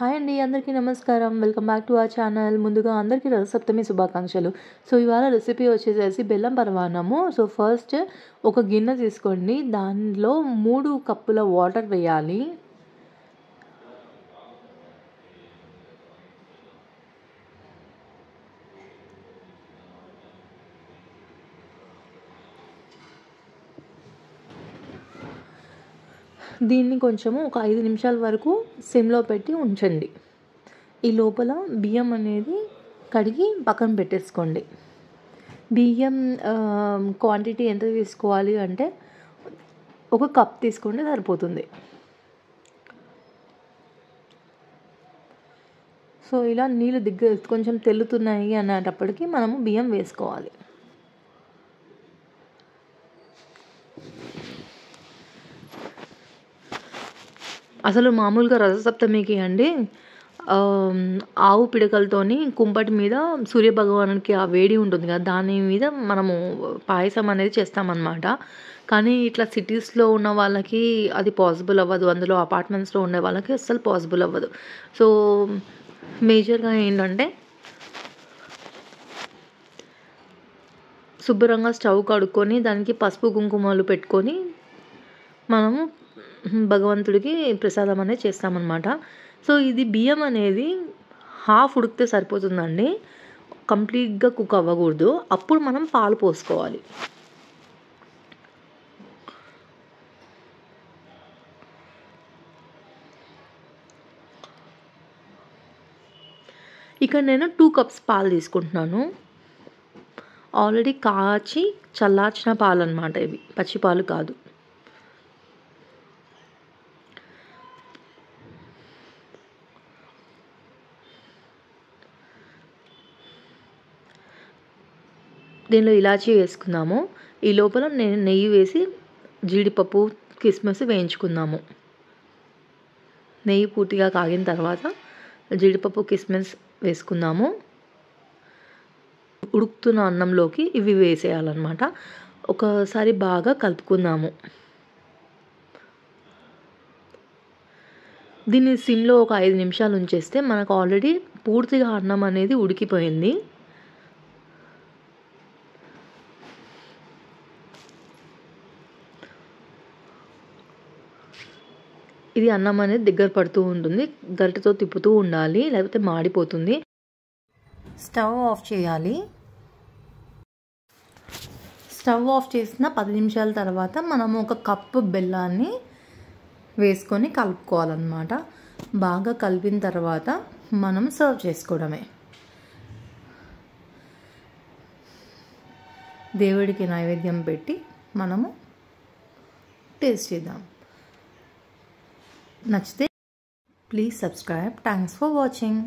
Hi అండి, అందరికీ నమస్కారం. Welcome back to our channel. ముందుగా అందరికీ రథసప్తమి శుభాకాంక్షలు. సో ఇవాళ రెసిపీ వచ్చేసేసి బెల్లం పరమాన్నము. సో ఫస్ట్ ఒక గిన్నె తీసుకోండి, దానిలో 3 కప్పుల వాటర్ వేయాలి. దీన్ని కొంచెము ఒక 5 నిమిషాల వరకు సిమ్లో పెట్టి ఉంచండి. ఈ లోపల బియ్యం అనేది కడిగి పక్కన పెట్టేసుకోండి. బియ్యం క్వాంటిటీ ఎంత తీసుకోవాలి అంటే 1 కప్ తీసుకోండి, సరిపోతుంది. సో ఇలా నీళ్ళు కొంచెం తెల్లుతున్నాయి అనేటప్పటికి మనము బియ్యం వేసుకోవాలి. అసలు మామూలుగా రథసప్తమికి అండి ఆవు పిడకలతోని కుంపటి మీద సూర్యభగవానుడికి ఆ వేడి ఉంటుంది కదా, దాని మీద మనము పాయసం అనేది చేస్తామన్నమాట. కానీ ఇట్లా సిటీస్లో ఉన్న వాళ్ళకి అది పాసిబుల్ అవ్వదు, అందులో అపార్ట్మెంట్స్లో ఉండే వాళ్ళకి అస్సలు పాసిబుల్ అవ్వదు. సో మేజర్గా ఏంటంటే శుభ్రంగా స్టవ్ కడుక్కొని దానికి పసుపు కుంకుమలు పెట్టుకొని మనము భగవంతుడికి ప్రసాదం అనేది చేస్తామన్నమాట. సో ఇది బియ్యం అనేది హాఫ్ ఉడికితే సరిపోతుందండి, కంప్లీట్గా కుక్ అవ్వకూడదు. అప్పుడు మనం పాలు పోసుకోవాలి. ఇక్కడ నేను 2 కప్స్ పాలు తీసుకుంటున్నాను. ఆల్రెడీ కాచి చల్లార్చిన పాలు అన్నమాట, ఇవి పచ్చి పాలు కాదు. దీనిలో ఇలాచీ వేసుకుందాము. ఈ లోపల నేను నెయ్యి వేసి జీడిపప్పు కిస్మిస్ వేయించుకుందాము. నెయ్యి పూర్తిగా కాగిన తర్వాత జీడిపప్పు కిస్మిస్ వేసుకుందాము. ఉడుకుతున్న అన్నంలోకి ఇవి వేసేయాలన్నమాట. ఒకసారి బాగా కలుపుకుందాము. దీన్ని సిమ్లో ఒక 5 నిమిషాలు ఉంచేస్తే మనకు ఆల్రెడీ పూర్తిగా అన్నం అనేది ఉడికిపోయింది. ఇది అన్నం అనేది దగ్గర పడుతూ ఉంటుంది, గరిటెతో తిప్పుతూ ఉండాలి, లేకపోతే మాడిపోతుంది. స్టవ్ ఆఫ్ చేయాలి. స్టవ్ ఆఫ్ చేసిన 10 నిమిషాల తర్వాత మనము 1 కప్పు బెల్లాన్ని వేసుకొని కలుపుకోవాలన్నమాట. బాగా కలిపిన తర్వాత మనం సర్వ్ చేసుకోవడమే. దేవుడికి నైవేద్యం పెట్టి మనము టేస్ట్ చేద్దాం. నచ్చితే please subscribe. Thanks for watching.